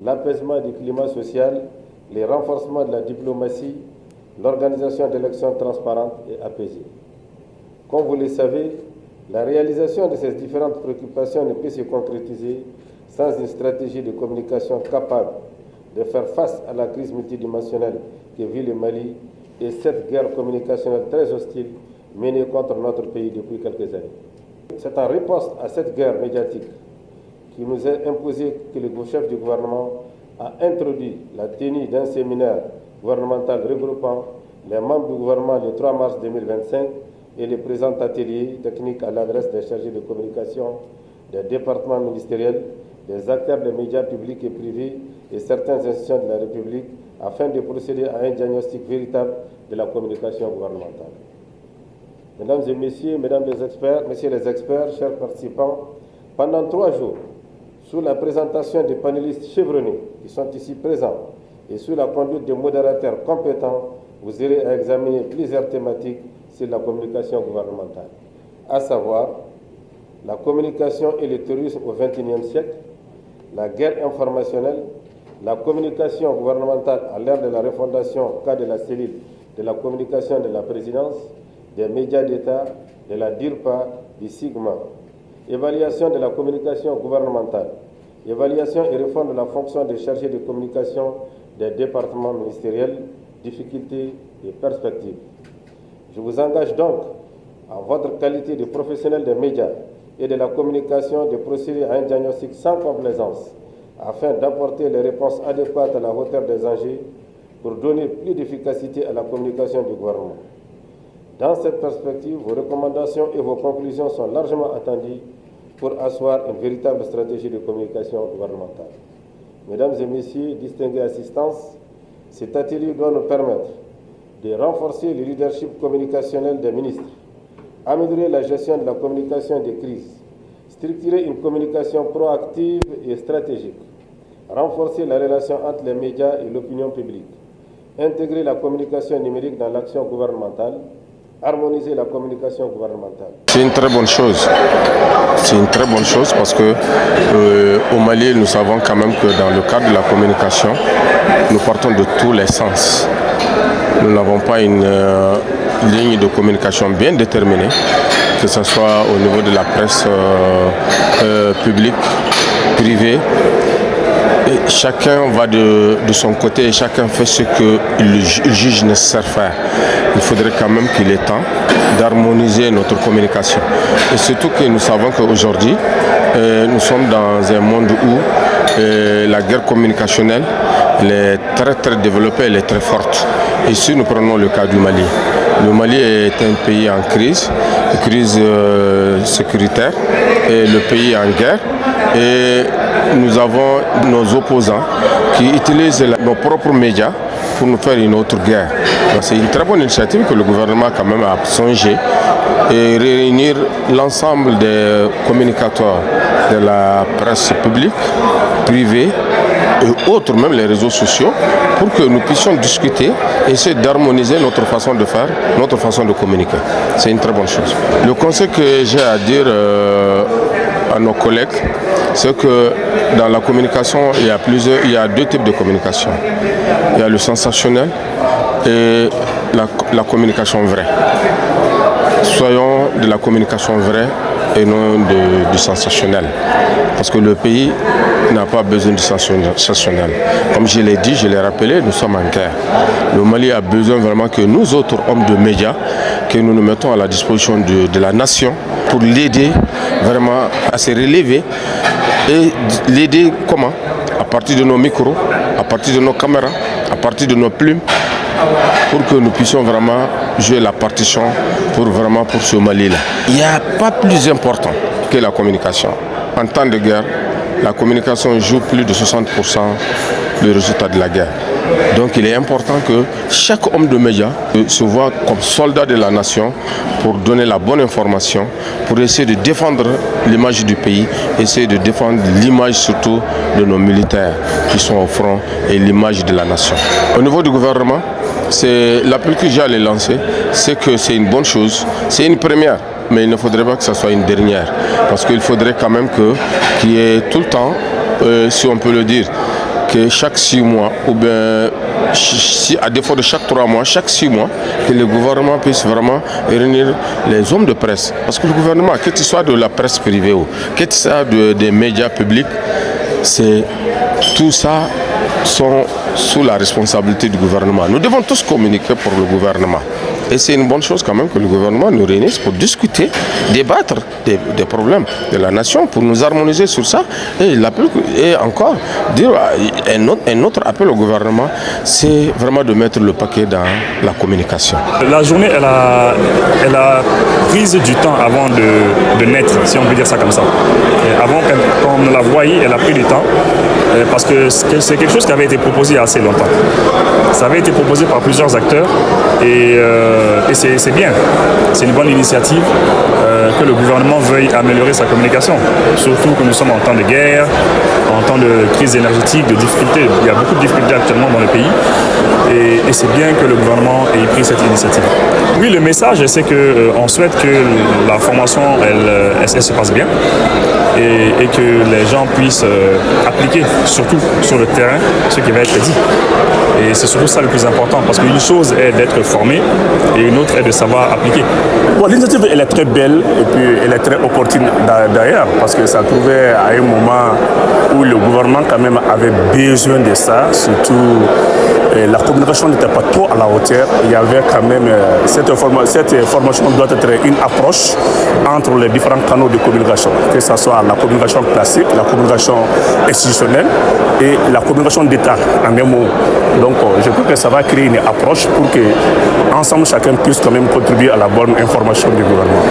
l'apaisement du climat social, le renforcement de la diplomatie, l'organisation d'élections transparentes et apaisées. Comme vous le savez, la réalisation de ces différentes préoccupations ne peut se concrétiser sans une stratégie de communication capable de faire face à la crise multidimensionnelle que vit le Mali et cette guerre communicationnelle très hostile menée contre notre pays depuis quelques années. C'est en réponse à cette guerre médiatique qui nous est imposé que le chef du gouvernement a introduit la tenue d'un séminaire gouvernemental regroupant les membres du gouvernement le 3 mars 2025 et le présent atelier technique à l'adresse des chargés de communication, des départements ministériels, des acteurs des médias publics et privés et certaines institutions de la République afin de procéder à un diagnostic véritable de la communication gouvernementale. Mesdames et messieurs, messieurs les experts, chers participants, pendant 3 jours, sous la présentation des panélistes chevronnés qui sont ici présents et sous la conduite de modérateurs compétents, vous aurez à examiner plusieurs thématiques sur la communication gouvernementale, à savoir la communication et le terrorisme au XXIe siècle, la guerre informationnelle, la communication gouvernementale à l'ère de la refondation au cas de la cellule de la communication de la présidence, des médias d'État, de la DIRPA, du SIGMA, évaluation de la communication gouvernementale, évaluation et réforme de la fonction des chargés de communication des départements ministériels, difficultés et perspectives. Je vous engage donc, en votre qualité de professionnel des médias et de la communication, de procéder à un diagnostic sans complaisance afin d'apporter les réponses adéquates à la hauteur des enjeux pour donner plus d'efficacité à la communication du gouvernement. Dans cette perspective, vos recommandations et vos conclusions sont largement attendues pour asseoir une véritable stratégie de communication gouvernementale. Mesdames et messieurs, distingués assistants, cet atelier doit nous permettre de renforcer le leadership communicationnel des ministres, améliorer la gestion de la communication des crises, structurer une communication proactive et stratégique, renforcer la relation entre les médias et l'opinion publique, intégrer la communication numérique dans l'action gouvernementale, harmoniser la communication gouvernementale. C'est une très bonne chose. C'est une très bonne chose parce que au Mali, nous savons quand même que dans le cadre de la communication, nous partons de tous les sens. Nous n'avons pas une ligne de communication bien déterminée, que ce soit au niveau de la presse publique, privée. Et chacun va de son côté et chacun fait ce qu'il juge nécessaire faire. Il faudrait quand même qu'il est temps d'harmoniser notre communication. Et surtout que nous savons qu'aujourd'hui, nous sommes dans un monde où la guerre communicationnelle elle est très développée, elle est très forte. Et si nous prenons le cas du Mali, le Mali est un pays en crise sécuritaire, et le pays est en guerre. Et nous avons nos opposants qui utilisent nos propres médias pour nous faire une autre guerre. C'est une très bonne initiative que le gouvernement quand même a songé et réunir l'ensemble des communicateurs de la presse publique, privée et autres, même les réseaux sociaux, pour que nous puissions discuter et essayer d'harmoniser notre façon de faire, notre façon de communiquer. C'est une très bonne chose. Le conseil que j'ai à dire à nos collègues, c'est que dans la communication, il y a 2 types de communication. Il y a le sensationnel et la communication vraie. Soyons de la communication vraie et non du sensationnel. Parce que le pays n'a pas besoin de sensationnel. Comme je l'ai dit, je l'ai rappelé, nous sommes en guerre. Le Mali a besoin vraiment que nous autres hommes de médias, que nous nous mettons à la disposition de la nation pour l'aider vraiment à se relever. Et l'aider comment? À partir de nos micros, à partir de nos caméras, à partir de nos plumes, pour que nous puissions vraiment jouer la partition pour ce Mali-là. Il n'y a pas plus important que la communication. En temps de guerre, la communication joue plus de 60% le résultat de la guerre. Donc il est important que chaque homme de médias se voit comme soldat de la nation pour donner la bonne information, pour essayer de défendre l'image du pays, essayer de défendre l'image surtout de nos militaires qui sont au front et l'image de la nation. Au niveau du gouvernement, c'est l'appel que j'ai à les lancer, c'est que c'est une bonne chose, c'est une première. Mais il ne faudrait pas que ça soit une dernière. Parce qu'il faudrait quand même qu'il y ait tout le temps, si on peut le dire, que chaque 6 mois, ou bien à défaut de chaque 3 mois, chaque 6 mois, que le gouvernement puisse vraiment réunir les hommes de presse. Parce que le gouvernement, que ce soit de la presse privée ou que ce soit des médias publics, tout ça sont sous la responsabilité du gouvernement. Nous devons tous communiquer pour le gouvernement. Et c'est une bonne chose quand même que le gouvernement nous réunisse pour discuter, débattre des problèmes de la nation, pour nous harmoniser sur ça. Et encore, dire un autre appel au gouvernement, c'est vraiment de mettre le paquet dans la communication. La journée, elle a pris du temps avant de naître, si on peut dire ça comme ça. Et avant, quand on la voyait, elle a pris du temps, parce que c'est quelque chose qui avait été proposé il y a assez longtemps. Ça avait été proposé par plusieurs acteurs et c'est bien. C'est une bonne initiative que le gouvernement veuille améliorer sa communication. Surtout que nous sommes en temps de guerre, en temps de crise énergétique, de difficultés. Il y a beaucoup de difficultés actuellement dans le pays et c'est bien que le gouvernement ait pris cette initiative. Oui, le message, c'est qu'on souhaite que la formation elle se passe bien et que les gens puissent appliquer, surtout sur le terrain, ce qui va être dit. Et c'est surtout ça le plus important, parce qu'une chose est d'être formé et une autre est de savoir appliquer. Bon, l'initiative, elle est très belle et puis elle est très opportune d'ailleurs, parce que ça trouvait à un moment où le gouvernement quand même avait besoin de ça, surtout la communication n'était pas trop à la hauteur. Il y avait quand même cette formation doit être une approche entre les différents canaux de communication, que ce soit la communication classique, la communication institutionnelle et la communication d'État en même mot. Donc je crois que ça va créer une approche pour que ensemble chacun puisse quand même contribuer à la bonne information du gouvernement.